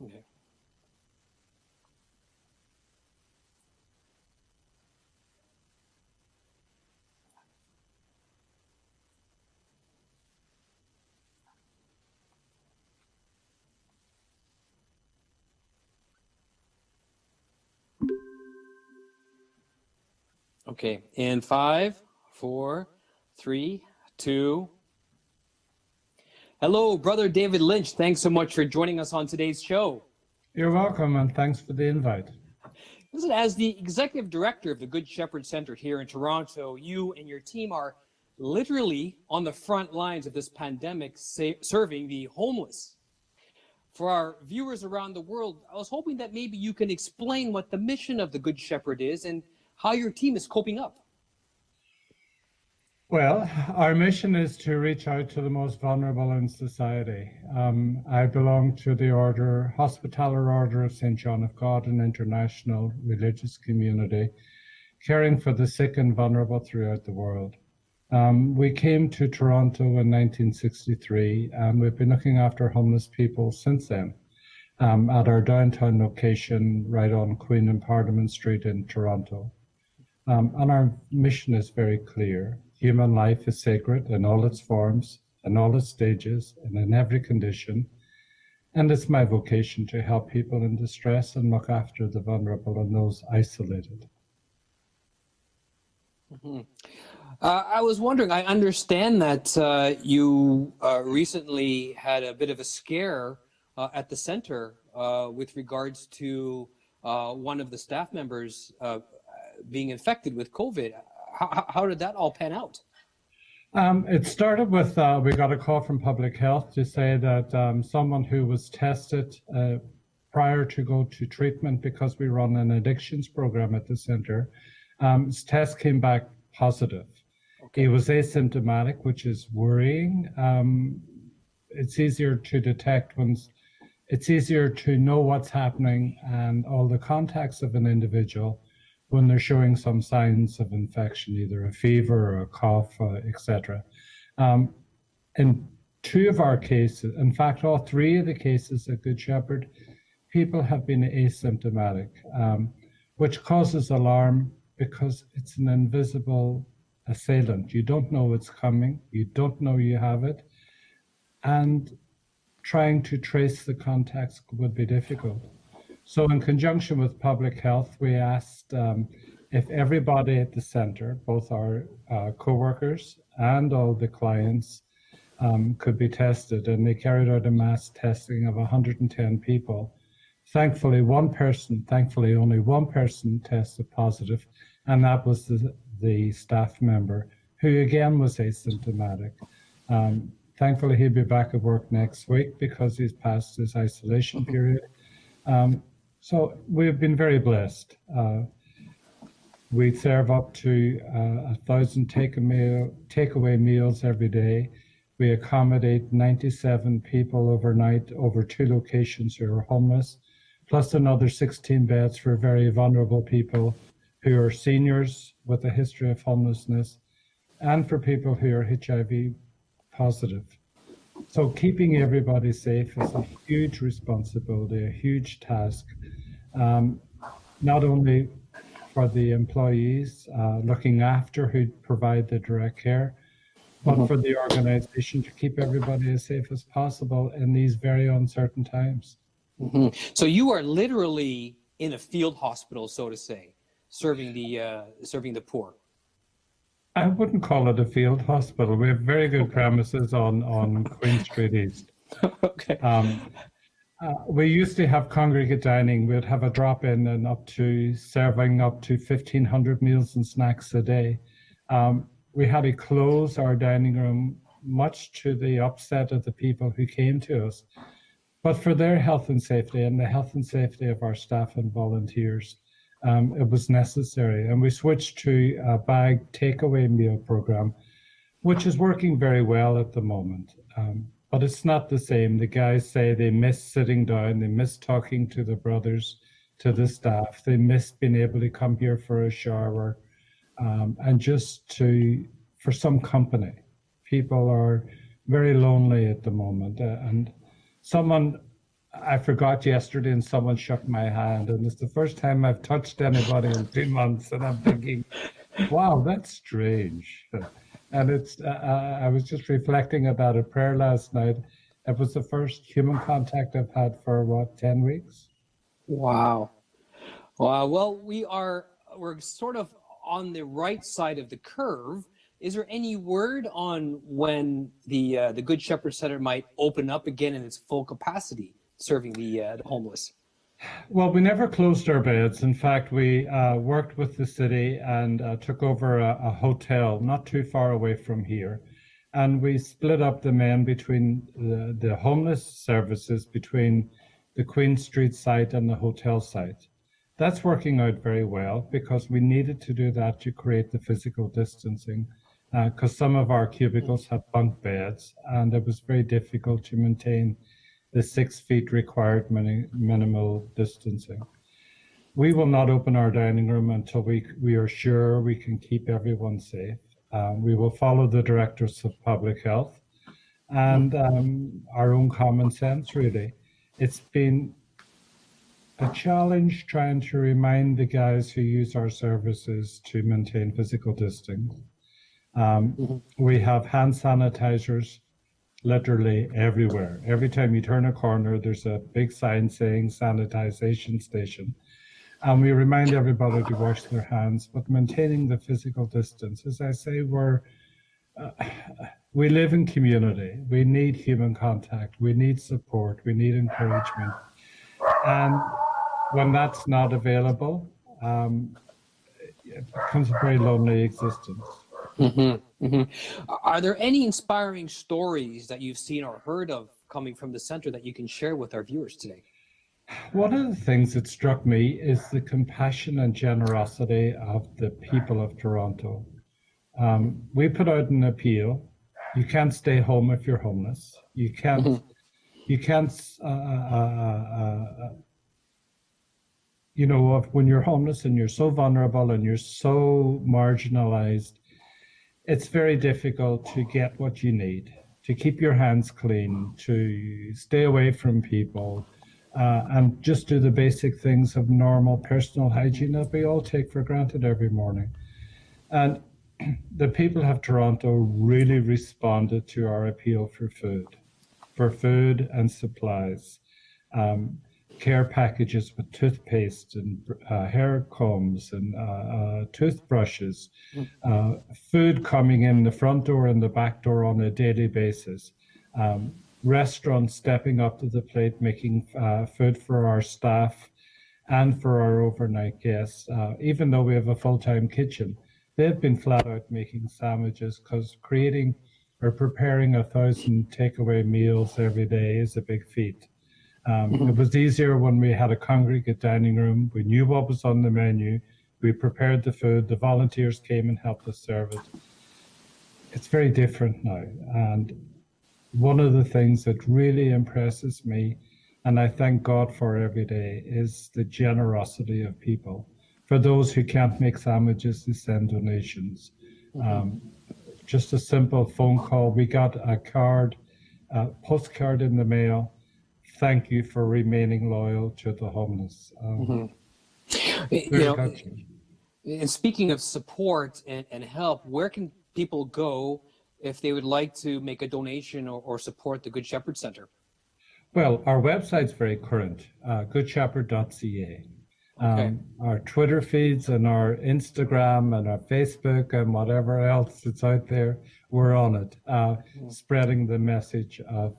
Okay. Okay, in 5, 4, 3, 2. Hello, Brother David Lynch. Thanks so much for joining us on today's show. You're welcome, and thanks for the invite. Listen, as the executive director of the Good Shepherd Center here in Toronto, you and your team are literally on the front lines of this pandemic, serving the homeless. For our viewers around the world, I was hoping that maybe you can explain what the mission of the Good Shepherd is and how your team is coping up. Well, our mission is to reach out to the most vulnerable in society. I belong to the Hospitaller Order of St. John of God, an international religious community, caring for the sick and vulnerable throughout the world. We came to Toronto in 1963, and we've been looking after homeless people since then at our downtown location right on Queen and Parliament Street in Toronto. And our mission is very clear. Human life is sacred in all its forms, in all its stages, and in every condition. And it's my vocation to help people in distress and look after the vulnerable and those isolated. Mm-hmm. I was wondering, I understand that you recently had a bit of a scare at the center with regards to one of the staff members being infected with COVID. How did that all pan out? It started with, we got a call from public health to say that someone who was tested prior to go to treatment, because we run an addictions program at the center, his test came back positive. Okay. He was asymptomatic, which is worrying. It's easier to detect it's easier to know what's happening and all the contacts of an individual when they're showing some signs of infection, either a fever or a cough, etc. In 2 of our cases, in fact, all 3 of the cases at Good Shepherd, people have been asymptomatic, which causes alarm because it's an invisible assailant. You don't know it's coming, you don't know you have it, and trying to trace the contacts would be difficult. So in conjunction with public health, we asked if everybody at the center, both our co-workers and all the clients, could be tested, and they carried out a mass testing of 110 people. Thankfully, only one person tested positive, and that was the staff member, who again was asymptomatic. Thankfully, he'll be back at work next week because he's passed his isolation period. So we've been very blessed. We serve up to 1,000 takeaway meals every day. We accommodate 97 people overnight over 2 locations who are homeless, plus another 16 beds for very vulnerable people who are seniors with a history of homelessness, and for people who are HIV positive. So keeping everybody safe is a huge responsibility, a huge task, not only for the employees looking after who provide the direct care, but for the organization to keep everybody as safe as possible in these very uncertain times. Mm-hmm. So you are literally in a field hospital, so to say, serving the poor. I wouldn't call it a field hospital. We have very good premises on Queen Street East. Okay. We used to have congregate dining. We'd have a drop-in and serving up to 1,500 meals and snacks a day. We had to close our dining room, much to the upset of the people who came to us, but for their health and safety and the health and safety of our staff and volunteers, it was necessary. And we switched to a bag takeaway meal program, which is working very well at the moment. But it's not the same. The guys say they miss sitting down, they miss talking to the brothers, to the staff, they miss being able to come here for a shower, and just for some company. People are very lonely at the moment. And someone I forgot yesterday and someone shook my hand, and it's the first time I've touched anybody in 2 months, and I'm thinking, wow, that's strange. And I was just reflecting about a prayer last night. It was the first human contact I've had for what, 10 weeks? Wow. Wow. Well, we're sort of on the right side of the curve. Is there any word on when the Good Shepherd Center might open up again in its full capacity, serving the homeless? Well, we never closed our beds. In fact, we worked with the city and took over a hotel not too far away from here. And we split up the men between the homeless services between the Queen Street site and the hotel site. That's working out very well because we needed to do that to create the physical distancing because some of our cubicles had bunk beds and it was very difficult to maintain the 6 feet required minimal distancing. We will not open our dining room until we are sure we can keep everyone safe. We will follow the directives of public health and our own common sense, really. It's been a challenge trying to remind the guys who use our services to maintain physical distance. We have hand sanitizers literally everywhere. Every time you turn a corner, there's a big sign saying sanitization station. And we remind everybody to wash their hands, but maintaining the physical distance. As I say, we live in community. We need human contact. We need support. We need encouragement. And when that's not available, it becomes a very lonely existence. Are there any inspiring stories that you've seen or heard of coming from the center that you can share with our viewers today? One of the things that struck me is the compassion and generosity of the people of Toronto. We put out an appeal. You can't stay home if you're homeless. You can't, when you're homeless and you're so vulnerable and you're so marginalized, it's very difficult to get what you need, to keep your hands clean, to stay away from people, and just do the basic things of normal personal hygiene that we all take for granted every morning. And the people of Toronto really responded to our appeal for food and supplies, care packages with toothpaste and hair combs and toothbrushes, food coming in the front door and the back door on a daily basis, restaurants stepping up to the plate, making food for our staff and for our overnight guests. Even though we have a full-time kitchen, they've been flat out making sandwiches because creating or preparing 1,000 takeaway meals every day is a big feat. It was easier when we had a congregate dining room. We knew what was on the menu. We prepared the food. The volunteers came and helped us serve it. It's very different now. And one of the things that really impresses me, and I thank God for every day, is the generosity of people. For those who can't make sandwiches, they send donations. Just a simple phone call. We got a postcard in the mail. Thank you for remaining loyal to the homeless. And speaking of support and help, where can people go if they would like to make a donation or support the Good Shepherd Center? Well, our website's very current, goodshepherd.ca. Okay. Our Twitter feeds and our Instagram and our Facebook and whatever else that's out there, we're on it, spreading the message of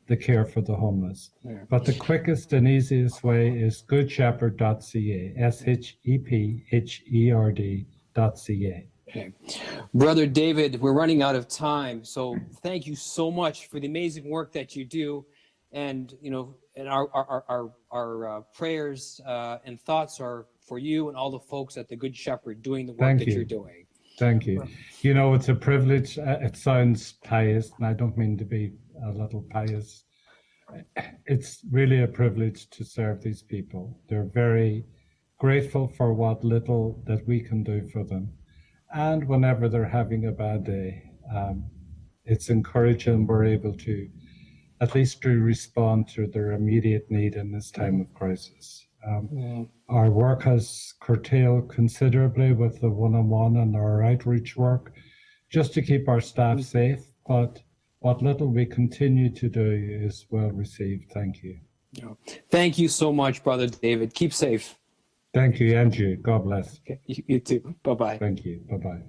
the care for the homeless. Yeah. But the quickest and easiest way is goodshepherd.ca, SHEPHERD.ca. Okay. Brother David, we're running out of time, so thank you so much for the amazing work that you do, and and our prayers and thoughts are for you and all the folks at the Good Shepherd doing the work that you're doing. Thank you. It's a privilege. It sounds pious, and I don't mean to be a little pious. It's really a privilege to serve these people. They're very grateful for what little that we can do for them. And whenever they're having a bad day, it's encouraging. We're able to at least to respond to their immediate need in this time of crisis. Our work has curtailed considerably with the one-on-one and our outreach work, just to keep our staff safe, but what little we continue to do is well received. Thank you. Thank you so much, Brother David. Keep safe. Thank you, and you. God bless. Okay, you too. Bye-bye. Thank you. Bye-bye.